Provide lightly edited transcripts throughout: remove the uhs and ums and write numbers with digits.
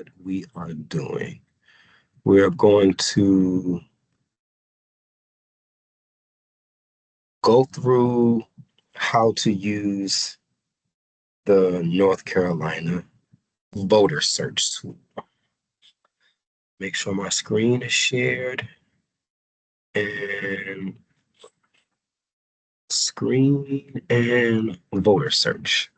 what we are doing. We're going to go through how to use the North Carolina voter search tool. Make sure my screen is shared and screen and voter search.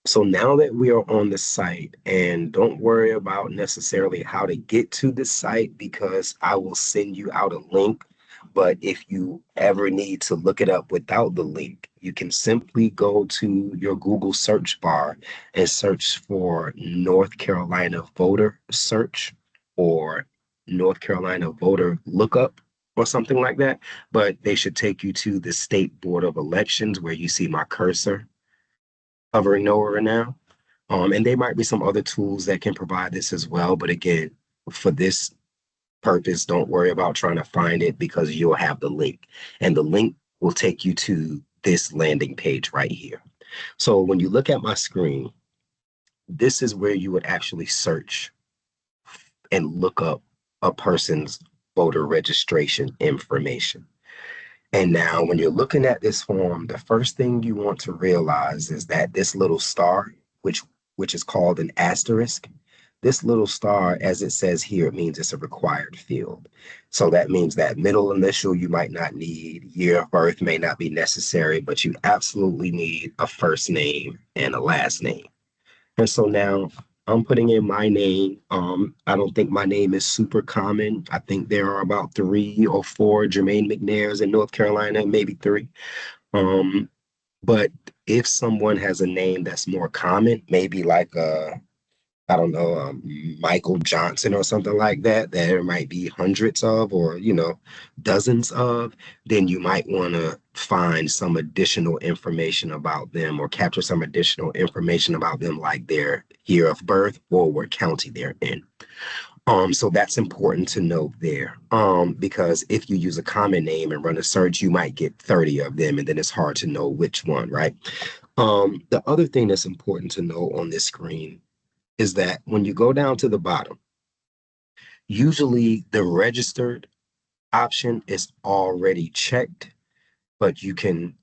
So now that we are on the site, and don't worry about necessarily how to get to the site because I will send you out a link. But if you ever need to look it up without the link, you can simply go to your Google search bar and search for North Carolina voter search or North Carolina voter lookup or something like that. But they should take you to the State Board of Elections where you see my cursor hovering over now. And there might be some other tools that can provide this as well. But again, for this purpose, don't worry about trying to find it because you'll have the link. And the link will take you to this landing page right here. So when you look at my screen, this is where you would actually search and look up a person's voter registration information. And now, when you're looking at this form, the first thing you want to realize is that this little star, which is called an asterisk, this little star, as it says here, it means it's a required field. So that means that middle initial you might not need, year of birth may not be necessary, but you absolutely need a first name and a last name. And so now I'm putting in my name. I don't think my name is super common. I think there are about 3 or 4 Jermaine McNairs in North Carolina, maybe 3. Um, but if someone has a name that's more common, maybe like I don't know, Michael Johnson or something like that, that there might be hundreds of or, dozens of, then you might want to find some additional information about them or capture some additional information about them, like their year of birth or what county they're in. So that's important to note there. Because if you use a common name and run a search, you might get 30 of them, and then it's hard to know which one, right? The other thing that's important to know on this screen is that when you go down to the bottom, usually the registered option is already checked, but you can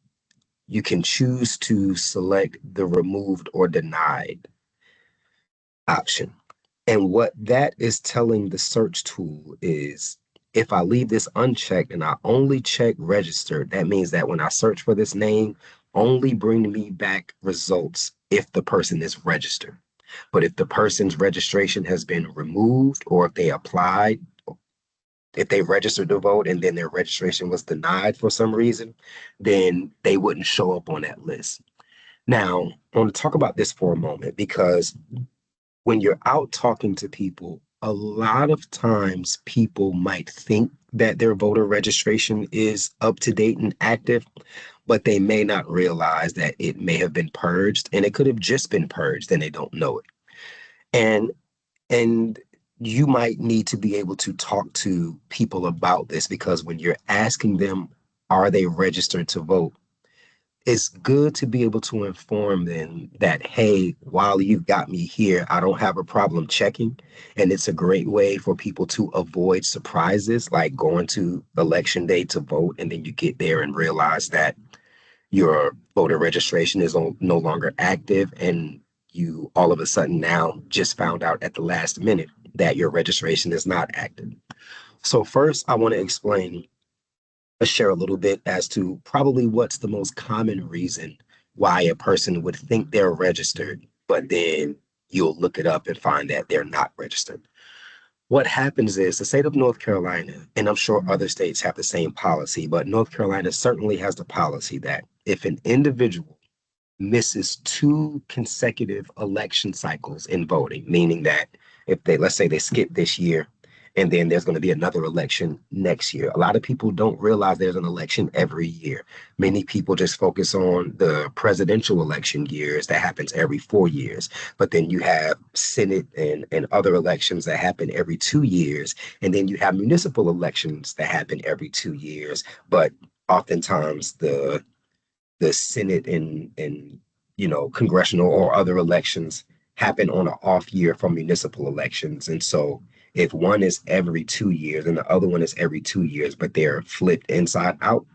choose to select the removed or denied option. And what that is telling the search tool is if I leave this unchecked and I only check registered, that means that when I search for this name, only bring me back results if the person is registered. But if the person's registration has been removed, or if they applied, if they registered to vote and then their registration was denied for some reason, then they wouldn't show up on that list. Now, I want to talk about this for a moment because when you're out talking to people, a lot of times people might think that their voter registration is up to date and active, but they may not realize that it may have been purged and it could have just been purged and they don't know it. And and you might need to be able to talk to people about this because when you're asking them, are they registered to vote? It's good to be able to inform them that, hey, while you've got me here, I don't have a problem checking. And it's a great way for people to avoid surprises, like going to election day to vote, and then you get there and realize that your voter registration is no longer active, and you all of a sudden now just found out at the last minute that your registration is not active. So first, I want to explain, share a little bit as to probably what's the most common reason why a person would think they're registered, but then you'll look it up and find that they're not registered. What happens is the state of North Carolina, and I'm sure other states have the same policy, but North Carolina certainly has the policy that if an individual misses 2 consecutive election cycles in voting, meaning that if they, let's say they skip this year and then there's going to be another election next year. A lot of people don't realize there's an election every year. Many people just focus on the presidential election years that happens every 4 years. But then you have Senate and other elections that happen every 2 years. And then you have municipal elections that happen every 2 years. But oftentimes the Senate and congressional or other elections happen on an off year from municipal elections. And so if one is every 2 years and the other one is every 2 years, but they're flipped inside out,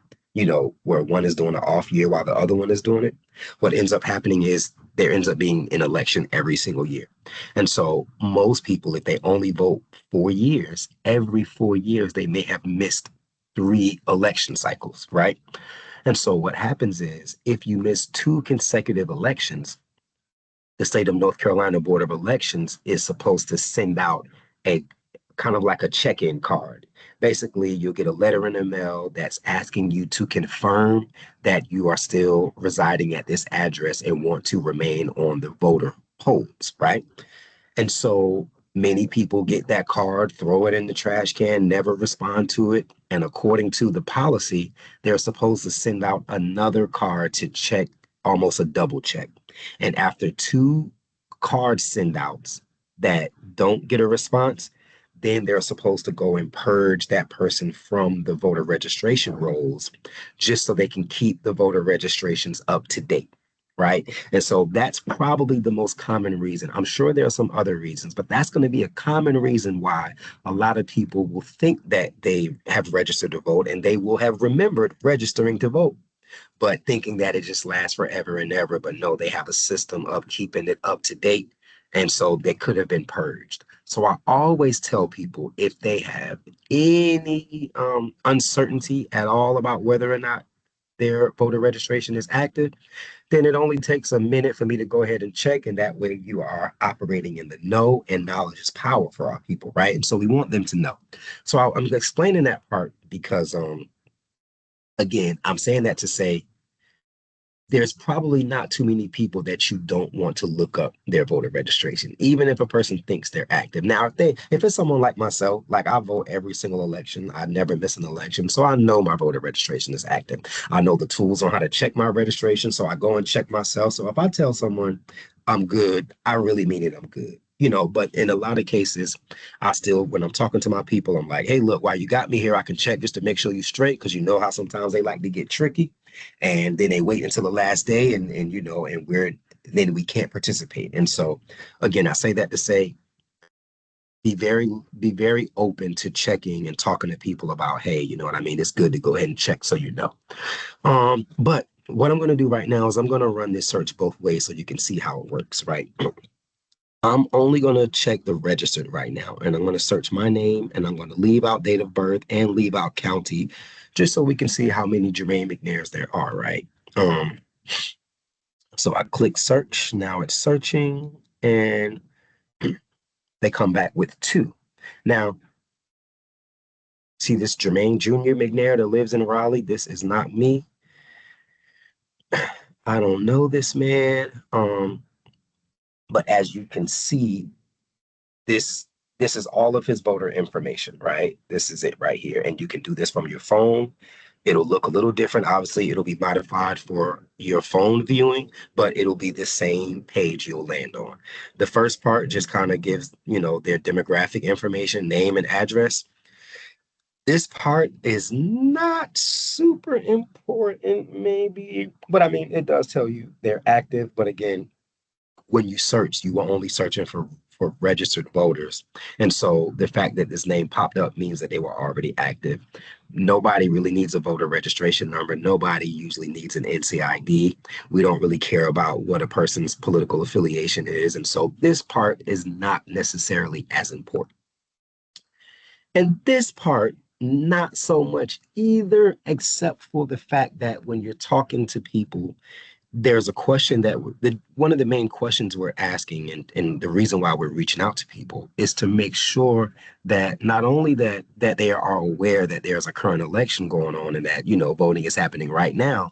where one is doing an off year while the other one is doing it, what ends up happening is there ends up being an election every single year. And so most people, if they only vote 4 years, every 4 years, they may have missed 3 election cycles, right? And so what happens is if you miss 2 consecutive elections, the state of North Carolina Board of Elections is supposed to send out a kind of like a check-in card. Basically, you'll get a letter in the mail that's asking you to confirm that you are still residing at this address and want to remain on the voter polls, right? And so many people get that card, throw it in the trash can, never respond to it. And according to the policy, they're supposed to send out another card to check, almost a double check. And after 2 card send outs that don't get a response, then they're supposed to go and purge that person from the voter registration rolls just so they can keep the voter registrations up to date. Right. And so that's probably the most common reason. I'm sure there are some other reasons, but that's going to be a common reason why a lot of people will think that they have registered to vote and they will have remembered registering to vote, but thinking that it just lasts forever and ever. But no, they have a system of keeping it up to date. And so they could have been purged. So I always tell people if they have any uncertainty at all about whether or not their voter registration is active, then it only takes a minute for me to go ahead and check. And that way you are operating in the know, and knowledge is power for our people, right? And so we want them to know. So I'm explaining that part because, again, I'm saying that to say there's probably not too many people that you don't want to look up their voter registration, even if a person thinks they're active. Now, if it's someone like myself, like I vote every single election, I never miss an election, so I know my voter registration is active. I know the tools on how to check my registration, so I go and check myself. So if I tell someone I'm good, I really mean it. I'm good. But in a lot of cases, I still, when I'm talking to my people, I'm like, hey, look, while you got me here, I can check just to make sure you're straight, because you know how sometimes they like to get tricky and then they wait until the last day and then we can't participate. And so again, I say that to say be very open to checking and talking to people about, hey, you know what I mean, it's good to go ahead and check so but what I'm going to do right now is I'm going to run this search both ways so you can see how it works, right? I'm only going to check the registered right now, and I'm going to search my name, and I'm going to leave out date of birth and leave out county, just so we can see how many Jermaine McNairs there are, right? Um, so I click search. Now it's searching, and they come back with 2. Now, see this Jermaine Jr. McNair that lives in Raleigh? This is not me. I don't know this man. But as you can see, this this is all of his voter information, right? This is it right here. And you can do this from your phone. It'll look a little different. Obviously, it'll be modified for your phone viewing, but it'll be the same page you'll land on. The first part just kind of gives, their demographic information, name and address. This part is not super important, maybe, but I mean, it does tell you they're active. But again, when you search, you were only searching for registered voters. And so the fact that this name popped up means that they were already active. Nobody really needs a voter registration number. Nobody usually needs an NCID. We don't really care about what a person's political affiliation is. And so this part is not necessarily as important. And this part, not so much either, except for the fact that when you're talking to people, there's a question that one of the main questions we're asking, and the reason why we're reaching out to people is to make sure that not only that they are aware that there's a current election going on and that voting is happening right now,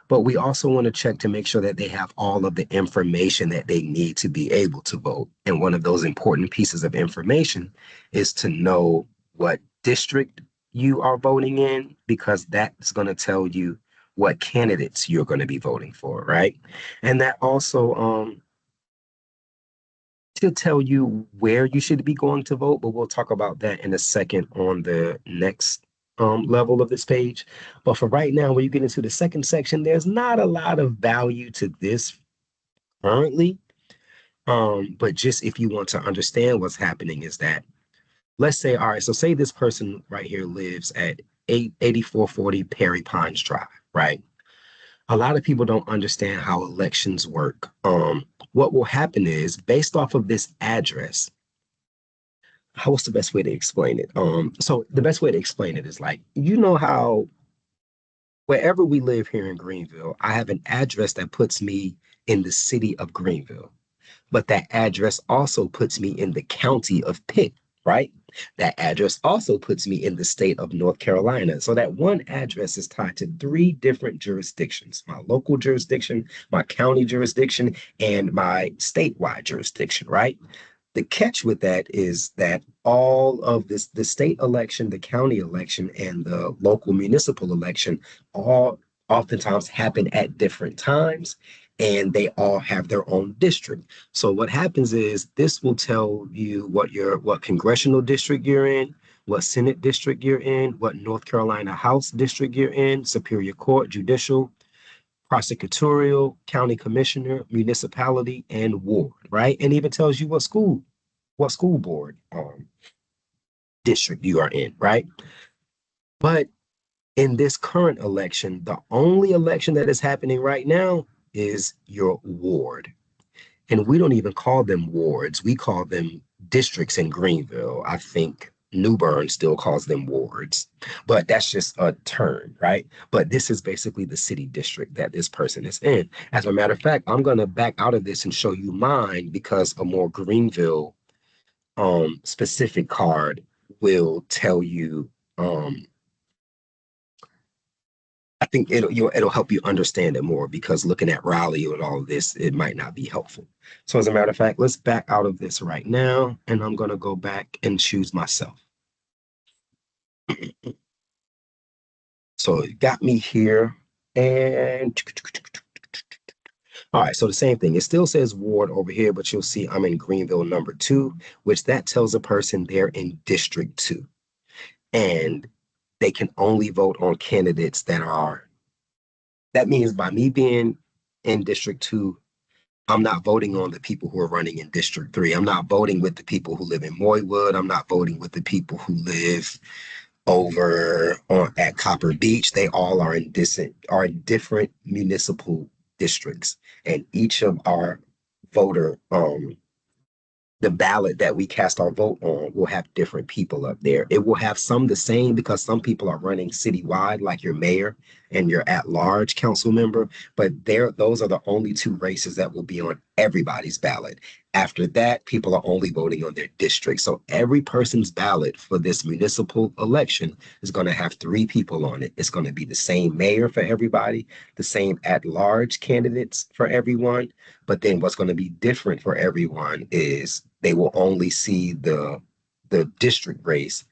but we also want to check to make sure that they have all of the information that they need to be able to vote. And one of those important pieces of information is to know what district you are voting in, because that's going to tell you what candidates you're going to be voting for, right? And that also to tell you where you should be going to vote, but we'll talk about that in a second on the next level of this page. But for right now, when you get into the second section, there's not a lot of value to this currently. But just if you want to understand what's happening is that, let's say, all right, so say this person right here lives at 8440 Perry Pines Drive, right? A lot of people don't understand how elections work. What will happen is based off of this address, what's the best way to explain it? So the best way to explain it is like, you know how wherever we live here in Greenville, I have an address that puts me in the city of Greenville, but that address also puts me in the county of Pitt, right? That address also puts me in the state of North Carolina. So that one address is tied to three different jurisdictions: my local jurisdiction, my county jurisdiction, and my statewide jurisdiction, right? The catch with that is that all of this, the state election, the county election, and the local municipal election, all oftentimes happen at different times and they all have their own district. So what happens is this will tell you what congressional district you're in, what Senate district you're in, what North Carolina House district you're in, Superior Court, judicial, prosecutorial, county commissioner, municipality, and ward, right? And even tells you what school board district you are in, right? But in this current election, the only election that is happening right now is your ward. And we don't even call them wards. We call them districts in Greenville. I think New Bern still calls them wards, but that's just a term, right? But this is basically the city district that this person is in. As a matter of fact, I'm going to back out of this and show you mine because a more Greenville specific card will tell you I think it'll help you understand it more because looking at Raleigh and all of this, it might not be helpful. So as a matter of fact, let's back out of this right now, and I'm gonna go back and choose myself. So it got me here, and all right, so the same thing. It still says ward over here, but you'll see I'm in Greenville number 2, which that tells a person they're in District 2. And they can only vote on candidates that means by me being in District 2, I'm not voting on the people who are running in District 3. I'm not voting with the people who live in Moywood. I'm not voting with the people who live over on at Copper Beach. They all are in different municipal districts, and each of our voter the ballot that we cast our vote on will have different people up there. It will have some the same because some people are running citywide, like your mayor and your at-large council member, but those are the only two races that will be on everybody's ballot. After that, people are only voting on their district. So every person's ballot for this municipal election is going to have three people on it. It's going to be the same mayor for everybody, the same at-large candidates for everyone, but then what's going to be different for everyone is they will only see the district race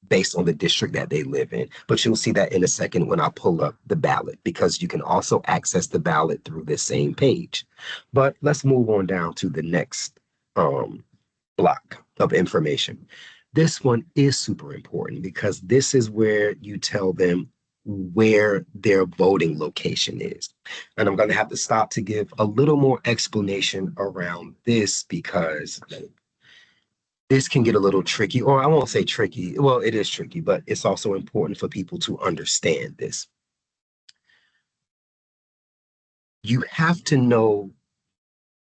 based on the district that they live in. But you'll see that in a second when I pull up the ballot, because you can also access the ballot through this same page. But let's move on down to the next block of information. This one is super important because this is where you tell them where their voting location is. And I'm going to have to stop to give a little more explanation around this because this can get a little tricky, or I won't say tricky. Well, it is tricky, but it's also important for people to understand this. You have to know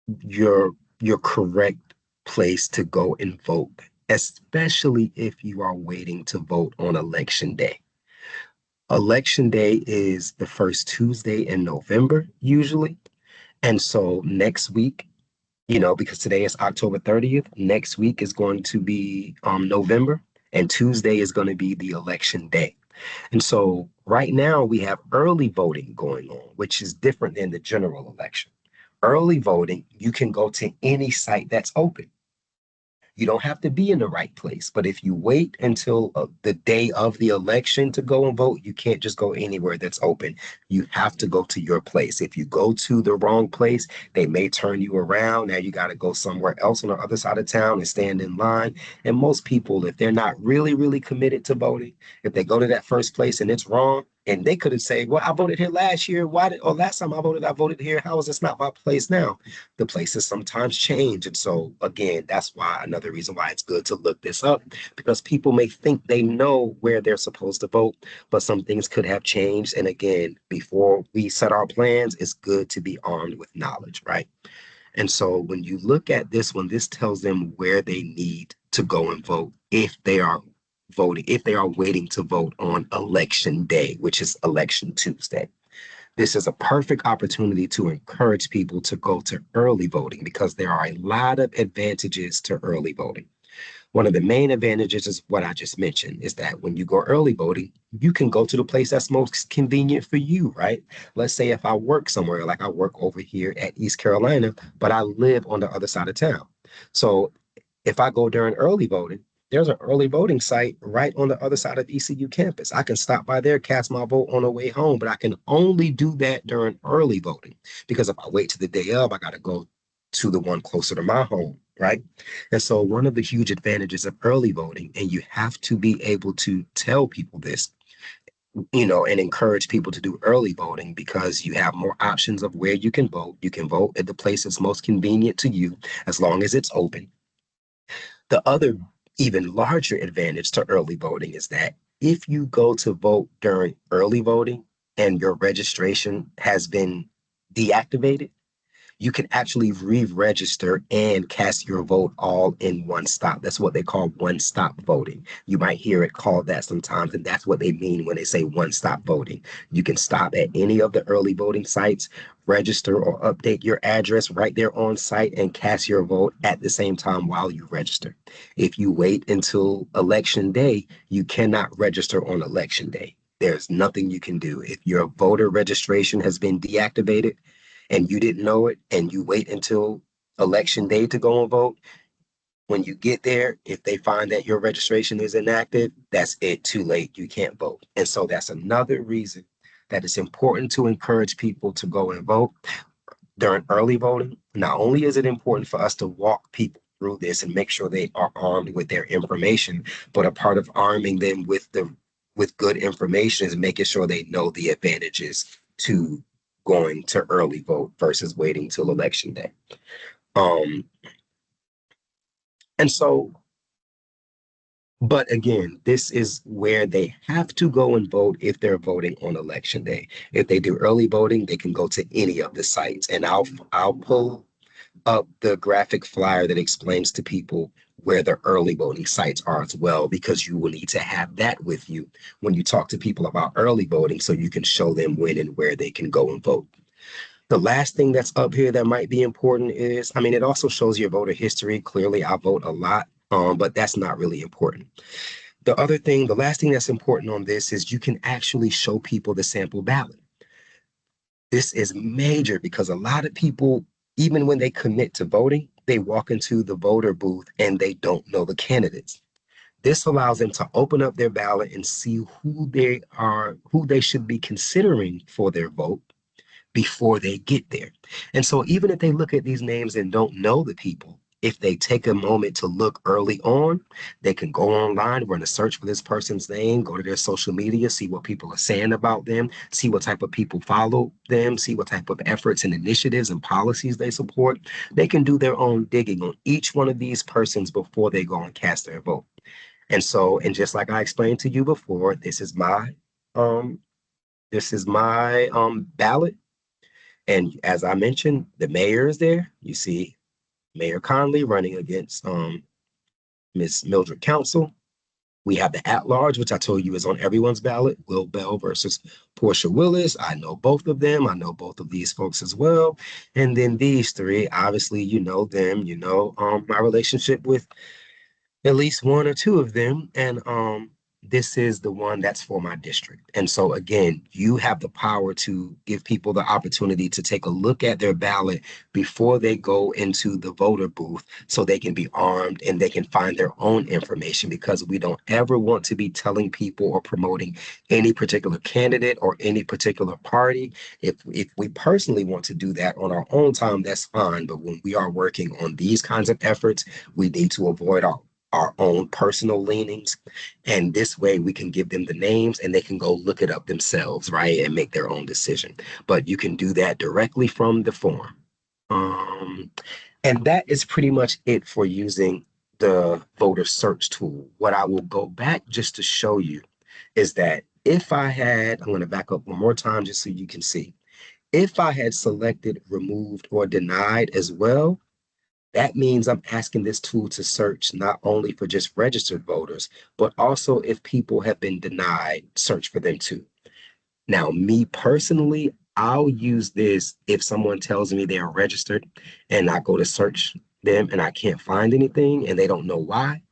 your your correct place to go and vote, especially if you are waiting to vote on election day. Election day is the first Tuesday in November, usually. And so next week, because today is October 30th, next week is going to be November, and Tuesday is going to be the election day. And so right now we have early voting going on, which is different than the general election. Early voting, you can go to any site that's open. You don't have to be in the right place. But if you wait until the day of the election to go and vote, you can't just go anywhere that's open. You have to go to your place. If you go to the wrong place, they may turn you around. Now you got to go somewhere else on the other side of town and stand in line. And most people, if they're not really, really committed to voting, if they go to that first place and it's wrong, And they could have said, well, I voted here last year. Why did, or last time I voted here. How is this not my place now? The places sometimes change. And so, again, that's why another reason why it's good to look this up, because people may think they know where they're supposed to vote, but some things could have changed. And again, before we set our plans, it's good to be armed with knowledge, right? And so when you look at this one, this tells them where they need to go and vote if they are voting, if they are waiting to vote on election day, which is election Tuesday. This is a perfect opportunity to encourage people to go to early voting because there are a lot of advantages to early voting. One of the main advantages is what I just mentioned is that when you go early voting, you can go to the place that's most convenient for you, right? Let's say if I work somewhere, like I work over here at East Carolina, but I live on the other side of town. So if I go during early voting, there's an early voting site right on the other side of ECU campus. I can stop by there, cast my vote on the way home, but I can only do that during early voting because if I wait to the day of, I got to go to the one closer to my home, right? And so, one of the huge advantages of early voting, and you have to be able to tell people this, and encourage people to do early voting because you have more options of where you can vote. You can vote at the place that's most convenient to you as long as it's open. The other even larger advantage to early voting is that if you go to vote during early voting and your registration has been deactivated, you can actually re-register and cast your vote all in one stop. That's what they call one-stop voting. You might hear it called that sometimes, and that's what they mean when they say one-stop voting. You can stop at any of the early voting sites, register or update your address right there on site, and cast your vote at the same time while you register. If you wait until election day, you cannot register on election day. There's nothing you can do. If your voter registration has been deactivated, and you didn't know it and you wait until election day to go and vote, when you get there, if they find that your registration is inactive, that's it, too late. You can't vote. And so that's another reason that it's important to encourage people to go and vote during early voting. Not only is it important for us to walk people through this and make sure they are armed with their information, but a part of arming them with good information is making sure they know the advantages to going to early vote versus waiting till election day. Um, and so, but again, this is where they have to go and vote if they're voting on election day. If they do early voting, they can go to any of the sites, and I'll pull up the graphic flyer that explains to people where the early voting sites are as well, because you will need to have that with you when you talk to people about early voting so you can show them when and where they can go and vote. The last thing that's up here that might be important is, I mean, it also shows your voter history. Clearly, I vote a lot, but that's not really important. The other thing, the last thing that's important on this is you can actually show people the sample ballot. This is major because a lot of people, even when they commit to voting, they walk into the voter booth and they don't know the candidates. This allows them to open up their ballot and see who they should be considering for their vote before they get there. And so even if they look at these names and don't know the people, if they take a moment to look early on, they can go online, run a search for this person's name, go to their social media, see what people are saying about them, see what type of people follow them, see what type of efforts and initiatives and policies they support. They can do their own digging on each one of these persons before they go and cast their vote. And so, and just like I explained to you before, um this is my ballot. And as I mentioned, the mayor is there. You see Mayor Conley running against Miss Mildred Council. We have the at-large, which I told you is on everyone's ballot, Will Bell versus Portia Willis. I know both of them. I know both of these folks as well. And then these three, obviously, you know them. You know my relationship with at least one or two of them. And this is the one that's for my district. And so again, you have the power to give people the opportunity to take a look at their ballot before they go into the voter booth so they can be armed and they can find their own information, because we don't ever want to be telling people or promoting any particular candidate or any particular party. If we personally want to do that on our own time, that's fine. But when we are working on these kinds of efforts, we need to avoid our own personal leanings. And this way we can give them the names and they can go look it up themselves, right? And make their own decision. But you can do that directly from the form. Um, and that is pretty much it for using the voter search tool. What I will go back just to show you is that if I had, I'm going to back up one more time just so you can see. If I had selected removed or denied as well, that means I'm asking this tool to search not only for just registered voters, but also if people have been denied, search for them too. Now, me personally, I'll use this if someone tells me they are registered and I go to search them and I can't find anything and they don't know why.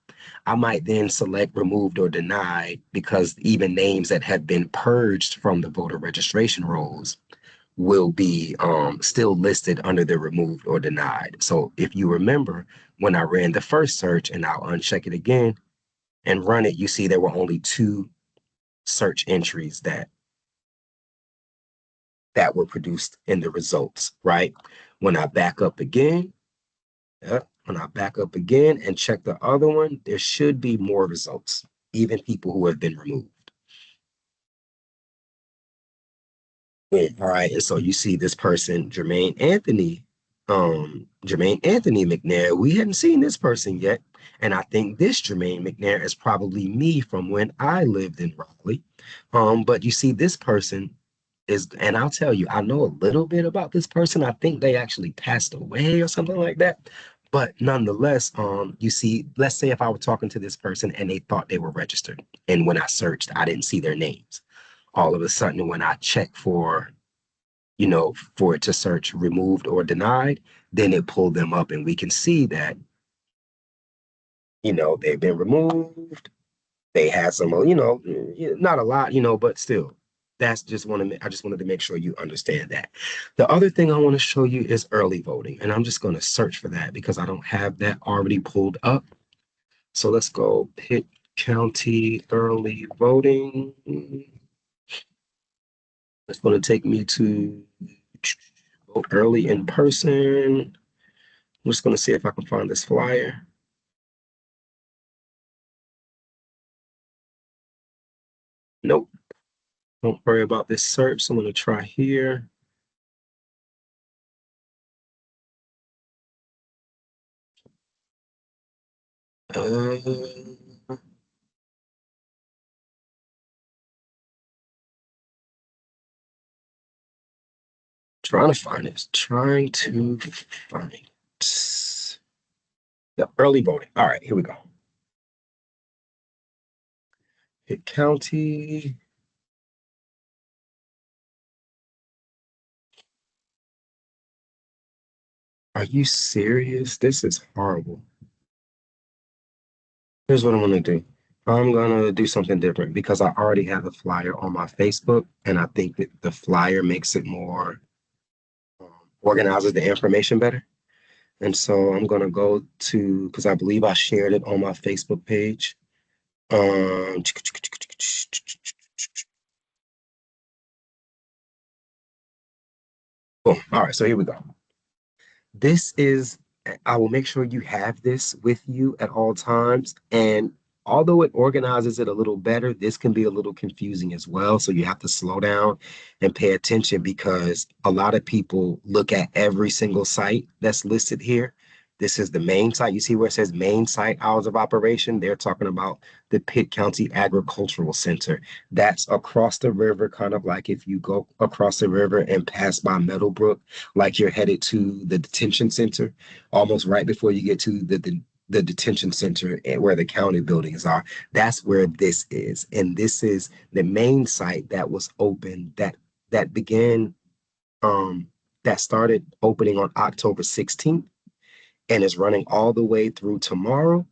I might then select removed or denied because even names that have been purged from the voter registration rolls will be still listed under the removed or denied. So if you remember when I ran the first search and I'll uncheck it again and run it, you see there were only two search entries that were produced in the results, right? When I back up again, when I back up again and check the other one, there should be more results, even people who have been removed. All right, and so you see this person, Jermaine Anthony McNair. We hadn't seen this person yet, and I think this Jermaine McNair is probably me from when I lived in Raleigh. But you see, this person is, and I'll tell you, I know a little bit about this person. I think they actually passed away or something like that. But nonetheless, you see, let's say if I were talking to this person and they thought they were registered, and when I searched, I didn't see their names. All of a sudden, when I check for, for it to search removed or denied, then it pulled them up and we can see that, they've been removed. They had some, not a lot, but still, I just wanted to make sure you understand that. The other thing I want to show you is early voting, and I'm just going to search for that because I don't have that already pulled up. So let's go Pitt County early voting. It's going to take me to vote early in person. I'm just going to see if I can find this flyer. Nope. Don't worry about this search. So I'm going to try here. Uh, trying to find it. Trying to find it. The early voting. All right, here we go. Hit county. Are you serious? This is horrible. Here's what I'm gonna do. I'm gonna do something different because I already have the flyer on my Facebook, and I think that the flyer makes it more um, organizes the information better. And so I'm gonna go to because I believe I shared it on my Facebook page. Um, Boom. All right, so here we go. This is, I will make sure you have this with you at all times. And although it organizes it a little better, this can be a little confusing as well. So you have to slow down and pay attention because a lot of people look at every single site that's listed here. This is the main site. You see where it says main site hours of operation? They're talking about the Pitt County Agricultural Center. That's across the river, kind of like if you go across the river and pass by Meadowbrook, like you're headed to the detention center, almost right before you get to the detention center and where the county buildings are. That's where this is. And this is the main site that was open that began um that started opening on October 16th and is running all the way through tomorrow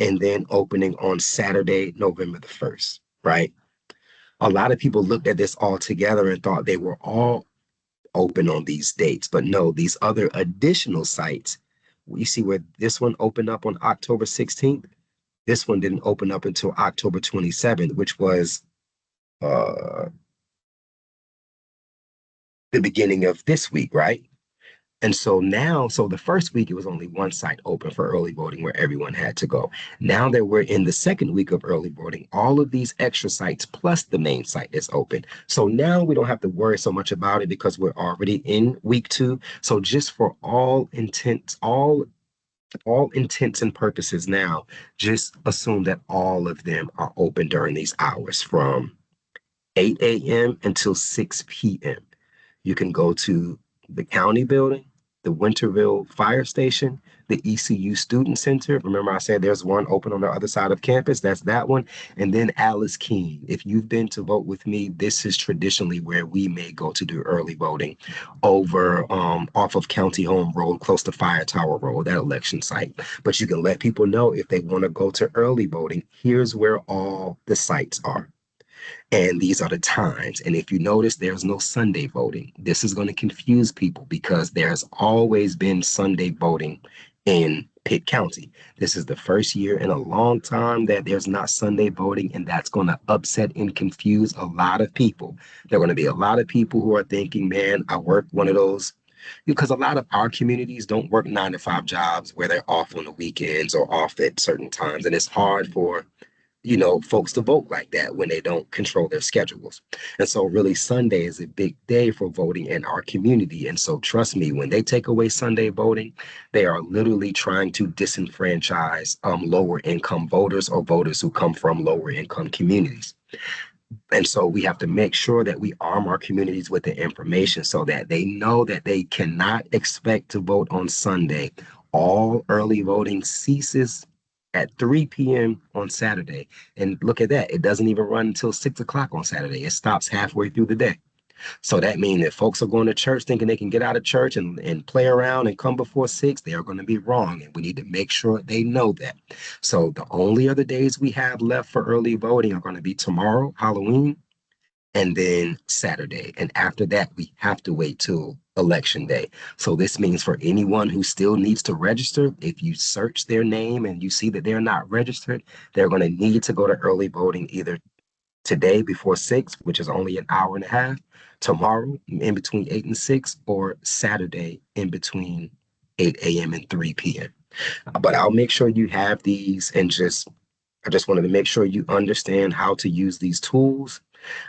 and then opening on Saturday, November the 1st, right? A lot of people looked at this all together and thought they were all open on these dates, but no, these other additional sites, you see where this one opened up on October 16th. This one didn't open up until October 27th, which was uh, the beginning of this week, right? And so now, so the first week, it was only one site open for early voting where everyone had to go. Now that we're in the second week of early voting, all of these extra sites plus the main site is open. So now we don't have to worry so much about it because we're already in week two. So just for all intents and purposes now, just assume that all of them are open during these hours from 8 a.m. until 6 p.m. You can go to the county building, the Winterville Fire Station, the ECU Student Center. Remember, I said there's one open on the other side of campus. That's that one. And then Alice Keene. If you've been to vote with me, this is traditionally where we may go to do early voting over off of County Home Road, close to Fire Tower Road, that election site. But you can let people know if they want to go to early voting, here's where all the sites are. And these are the times. And if you notice, there's no Sunday voting. This is going to confuse people because there's always been Sunday voting in Pitt County. This is the first year in a long time that there's not Sunday voting, and that's going to upset and confuse a lot of people. There are going to be a lot of people who are thinking, man, I work one of those. Because a lot of our communities don't work 9 to 5 jobs where they're off on the weekends or off at certain times. And it's hard for folks to vote like that when they don't control their schedules. And so really Sunday is a big day for voting in our community. And so trust me, when they take away Sunday voting, they are literally trying to disenfranchise lower income voters or voters who come from lower income communities. And so we have to make sure that we arm our communities with the information so that they know that they cannot expect to vote on Sunday. All early voting ceases at 3 p.m. on Saturday. And look at that, it doesn't even run until 6 o'clock on Saturday. It stops halfway through the day. So that means if folks are going to church thinking they can get out of church and play around and come before 6, they are going to be wrong. And we need to make sure they know that. So the only other days we have left for early voting are going to be tomorrow, Halloween, and then Saturday. And after that, we have to wait till election day. So this means for anyone who still needs to register, if you search their name and you see that they're not registered, they're going to need to go to early voting either today before 6, which is only an hour and a half, tomorrow in between 8 and 6, or Saturday in between 8 a.m. and 3 p.m. But I'll make sure you have these and I just wanted to make sure you understand how to use these tools.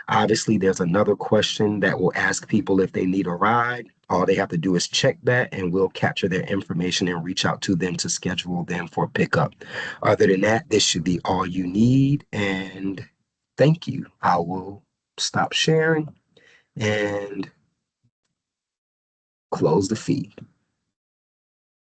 Obviously, there's another question that will ask people if they need a ride. All they have to do is check that, and we'll capture their information and reach out to them to schedule them for pickup. Other than that, this should be all you need. And thank you. I will stop sharing and close the feed.